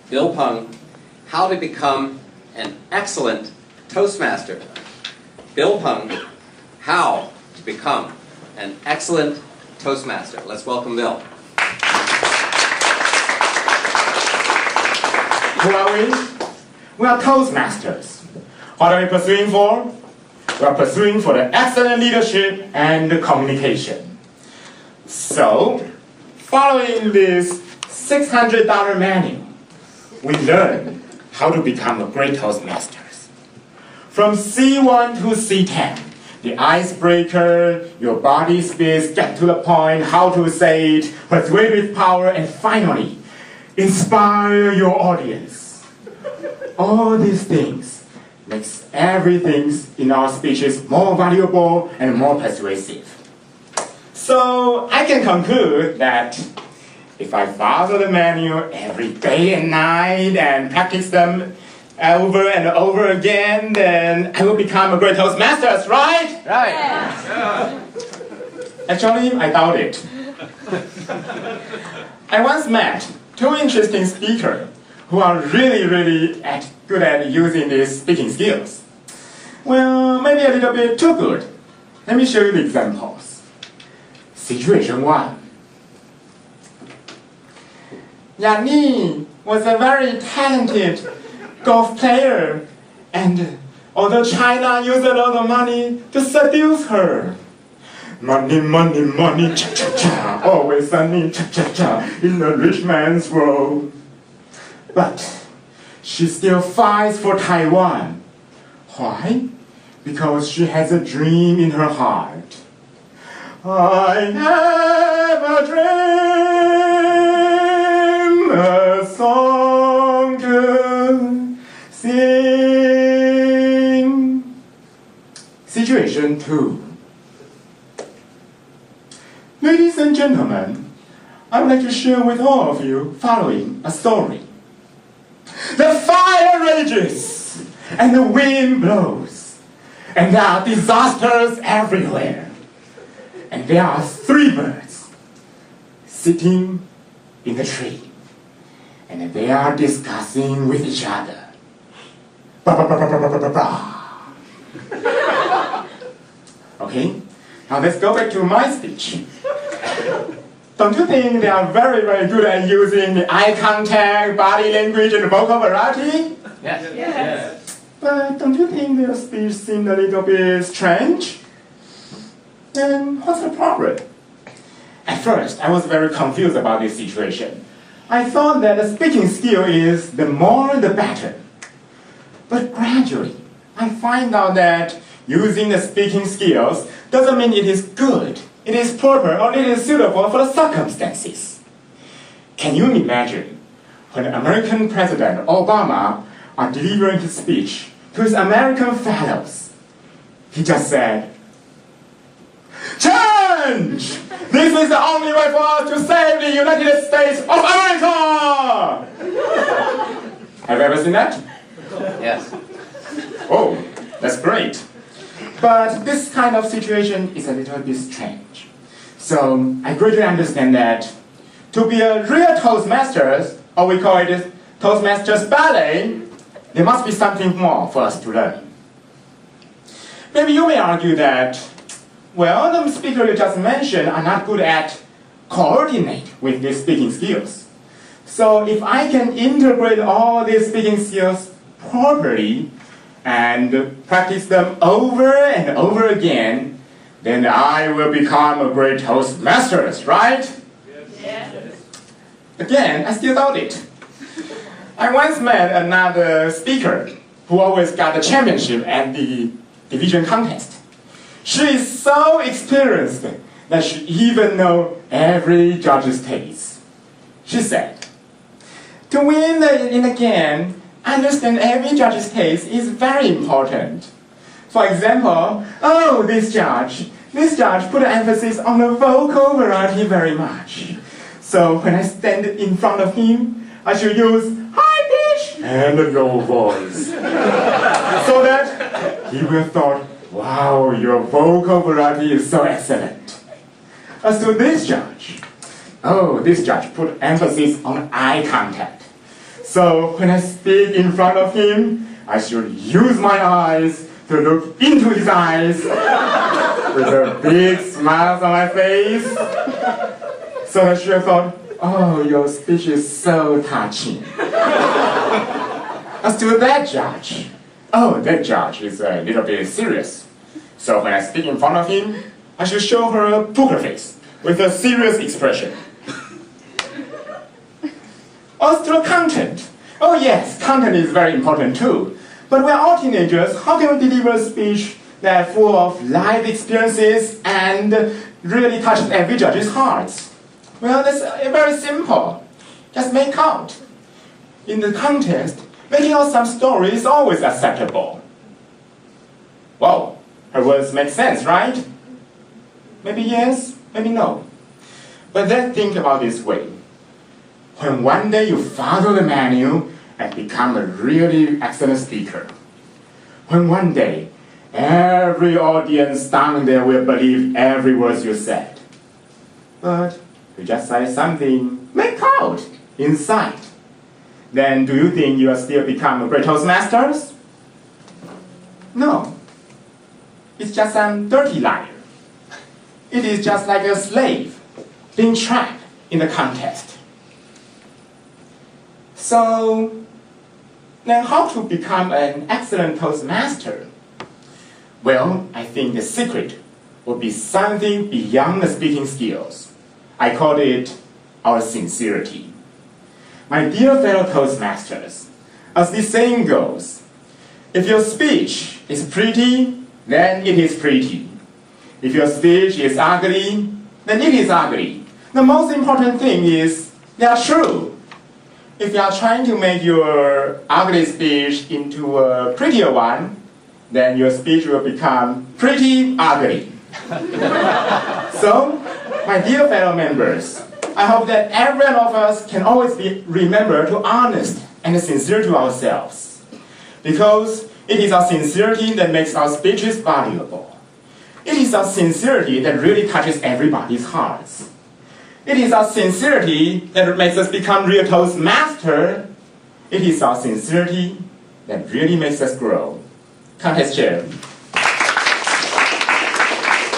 Bill Peng, how to become an excellent Toastmaster. Bill Peng, how to become an excellent Toastmaster. Let's welcome Bill. Who are we? We are Toastmasters. What are we pursuing for? We are pursuing for the excellent leadership and communication. So, following this $600 manual, we learn how to become a great Toastmasters. From C1 to C10, the icebreaker, your body speech, get to the point, how to say it, persuade with power, and finally, inspire your audience. All these things makes everything in our speeches more valuable and more persuasive. So I can conclude that if I follow the manual every day and night and practice them over and over again, then I will become a great Toastmaster, right? Right. Yeah. Actually, I doubt it. I once met two interesting speakers who are really good at using these speaking skills. Well, maybe a little bit too good. Let me show you the examples. Situation 1. Yani was a very talented golf player, and although China used a lot of money to seduce her. Money, money, money, cha-cha-cha, always sunny, cha-cha-cha, in the rich man's world. But she still fights for Taiwan. Why? Because she has a dream in her heart. I have a dream, a song to sing. Situation 2. Ladies and gentlemen, I would like to share with all of you following a story. The fire rages, and the wind blows, and there are disasters everywhere. And there are 3 birds sitting in the tree, and they are discussing with each other. Okay, now let's go back to my speech. Don't you think they are very good at using the eye contact, body language, and vocal variety? Yes. Yes. But don't you think their speech seemed a little bit strange? Then what's the problem? At first, I was very confused about this situation. I thought that the speaking skill is the more the better. But gradually, I find out that using the speaking skills doesn't mean it is good. It is proper or it is suitable for the circumstances. Can you imagine when American President Obama are delivering his speech to his American fellows? He just said, "Change! This is the only way for us to save the United States of America!" Have you ever seen that? Yes. Oh, that's great. But this kind of situation is a little bit strange. So I greatly understand that to be a real Toastmasters, or we call it Toastmasters ballet, there must be something more for us to learn. Maybe you may argue that, well, the speakers you just mentioned are not good at coordinate with these speaking skills. So if I can integrate all these speaking skills properly and practice them over and over again, then I will become a great Toastmasters, right? Yes. Again, I still doubt it. I once met another speaker who always got the championship at the division contest. She is so experienced that she even knows every judge's taste. She said, "To win in the game, understand every judge's taste is very important. For example, oh, this judge put an emphasis on the vocal variety very much. So when I stand in front of him, I should use high pitch and a low voice. So that he will thought, wow, your vocal variety is so excellent. As to this judge put emphasis on eye contact. So when I speak in front of him, I should use my eyes to look into his eyes with a big smile on my face. So I should have thought, oh, your speech is so touching. As to that judge, oh, that judge is a little bit serious. So when I speak in front of him, I should show her a poker face with a serious expression. As to the content, oh yes, content is very important too. But we're all teenagers, how can we deliver a speech that is full of life experiences and really touches every judge's hearts? Well, that's very simple. Just make out. In the contest, making out some story is always acceptable. Wow, her words make sense, right? Maybe yes, maybe no. But then think about this way. When one day you follow the menu and become a really excellent speaker, when one day every audience down there will believe every word you said, but you just say something, make out, inside, then do you think you will still become a great Toastmasters? No. It's just some dirty liar. It is just like a slave being trapped in the contest. So, now how to become an excellent Toastmaster? Well, I think the secret will be something beyond the speaking skills. I call it our sincerity. My dear fellow Toastmasters, as the saying goes, if your speech is pretty, then it is pretty. If your speech is ugly, then it is ugly. The most important thing is they are true. If you are trying to make your ugly speech into a prettier one, then your speech will become pretty ugly. So, my dear fellow members, I hope that every one of us can always remember to be honest and sincere to ourselves. Because it is our sincerity that makes our speeches valuable. It is our sincerity that really touches everybody's hearts. It is our sincerity that makes us become real Toastmaster. It is our sincerity that really makes us grow. Contest chair.